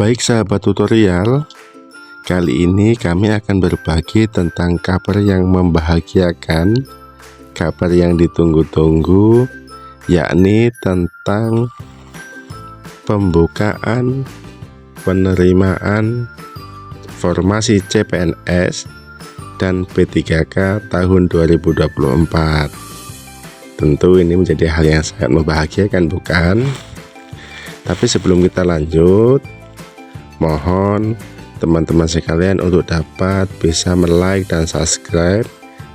Baik sahabat tutorial, kali ini kami akan berbagi tentang kabar yang membahagiakan, kabar yang ditunggu-tunggu, yakni tentang pembukaan penerimaan formasi CPNS dan P3K tahun 2024. Tentu ini menjadi hal yang sangat membahagiakan, bukan? Tapi sebelum kita lanjut, mohon teman-teman sekalian untuk dapat bisa like dan subscribe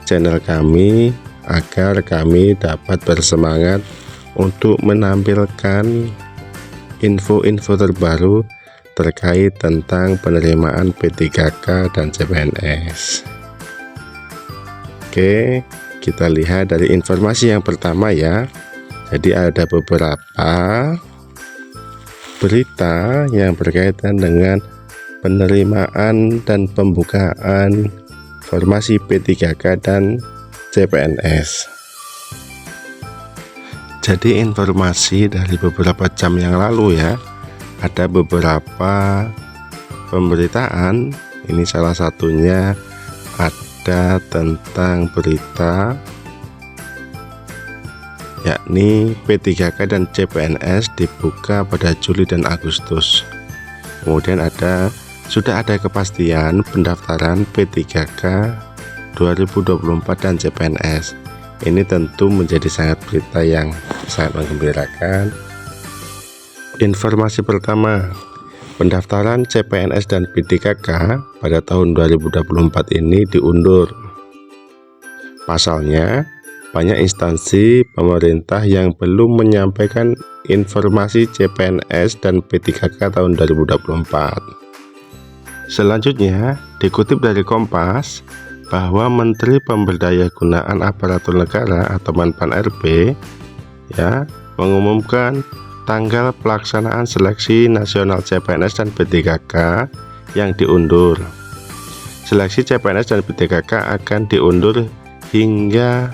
channel kami agar kami dapat bersemangat untuk menampilkan info-info terbaru terkait tentang penerimaan P3K dan CPNS. Oke, kita lihat dari informasi yang pertama ya. Jadi ada beberapa berita yang berkaitan dengan penerimaan dan pembukaan formasi P3K dan CPNS. Jadi informasi dari beberapa jam yang lalu ya, ada beberapa pemberitaan. Ini salah satunya ada tentang berita yakni P3K dan CPNS dibuka pada Juli dan Agustus. Kemudian sudah ada kepastian pendaftaran P3K 2024 dan CPNS. Ini tentu menjadi sangat berita yang sangat menggembirakan. Informasi pertama, pendaftaran CPNS dan P3K pada tahun 2024 ini diundur. Pasalnya, banyak instansi pemerintah yang belum menyampaikan informasi CPNS dan P3K tahun 2024. Selanjutnya, dikutip dari Kompas bahwa Menteri Pemberdayaan Aparatur Negara atau Menpan RB ya mengumumkan tanggal pelaksanaan seleksi nasional CPNS dan P3K yang diundur. Seleksi CPNS dan P3K akan diundur hingga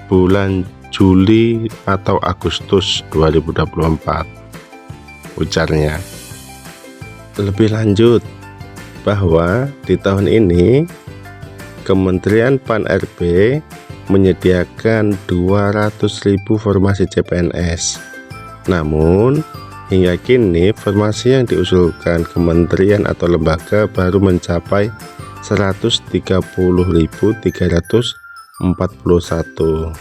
bulan Juli atau Agustus 2024, ujarnya. Lebih lanjut bahwa di tahun ini Kementerian Pan RB menyediakan 200.000 formasi CPNS. Namun hingga kini formasi yang diusulkan kementerian atau lembaga baru mencapai 130.341.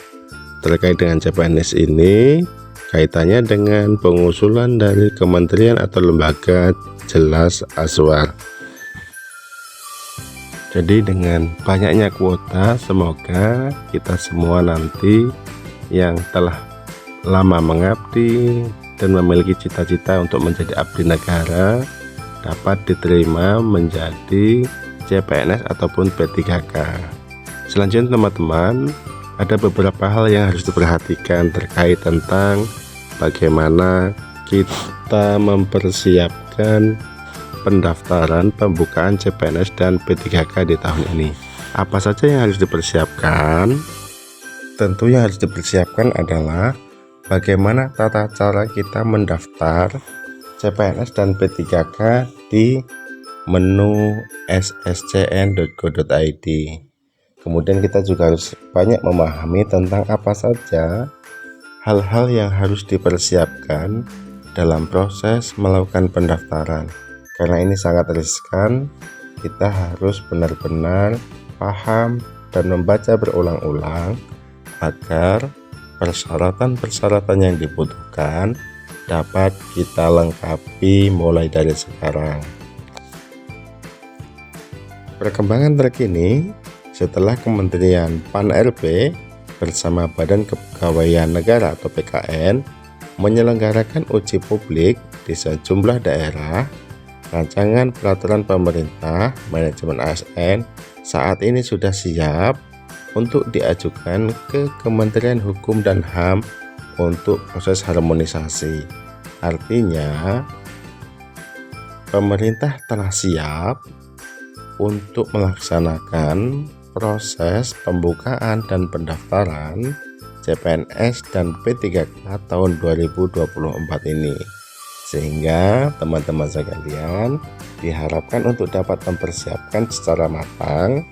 Terkait dengan CPNS ini, kaitannya dengan pengusulan dari kementerian atau lembaga jelas aswar. Jadi dengan banyaknya kuota, semoga kita semua nanti yang telah lama mengabdi dan memiliki cita-cita untuk menjadi abdi negara dapat diterima menjadi CPNS ataupun P3K. Selanjutnya teman-teman, ada beberapa hal yang harus diperhatikan terkait tentang bagaimana kita mempersiapkan pendaftaran pembukaan CPNS dan P3K di tahun ini. Apa saja yang harus dipersiapkan? Tentu yang harus dipersiapkan adalah bagaimana tata cara kita mendaftar CPNS dan P3K di menu sscn.go.id. Kemudian kita juga harus banyak memahami tentang apa saja hal-hal yang harus dipersiapkan dalam proses melakukan pendaftaran. Karena ini sangat riskan, kita harus benar-benar paham dan membaca berulang-ulang agar persyaratan-persyaratan yang dibutuhkan dapat kita lengkapi mulai dari sekarang. Perkembangan terkini setelah Kementerian Pan RB bersama Badan Kepegawaian Negara atau BKN menyelenggarakan uji publik di sejumlah daerah, rancangan peraturan pemerintah manajemen ASN saat ini sudah siap untuk diajukan ke Kementerian Hukum dan HAM untuk proses harmonisasi. Artinya, pemerintah telah siap untuk melaksanakan proses pembukaan dan pendaftaran CPNS dan P3K tahun 2024 ini. Sehingga teman-teman sekalian diharapkan untuk dapat mempersiapkan secara matang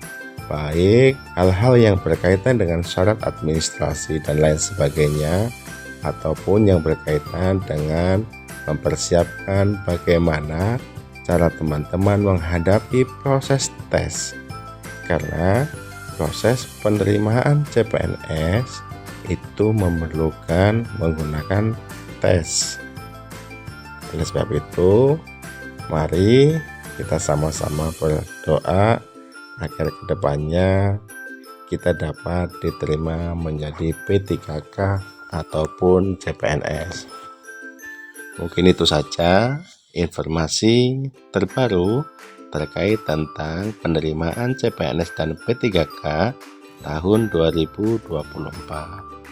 baik hal-hal yang berkaitan dengan syarat administrasi dan lain sebagainya, ataupun yang berkaitan dengan mempersiapkan bagaimana cara teman-teman menghadapi proses tes. Karena proses penerimaan CPNS itu memerlukan menggunakan tes. Oleh sebab itu, mari kita sama-sama berdoa agar kedepannya kita dapat diterima menjadi P3K ataupun CPNS. Mungkin itu saja informasi terbaru terkait tentang penerimaan CPNS dan P3K tahun 2024.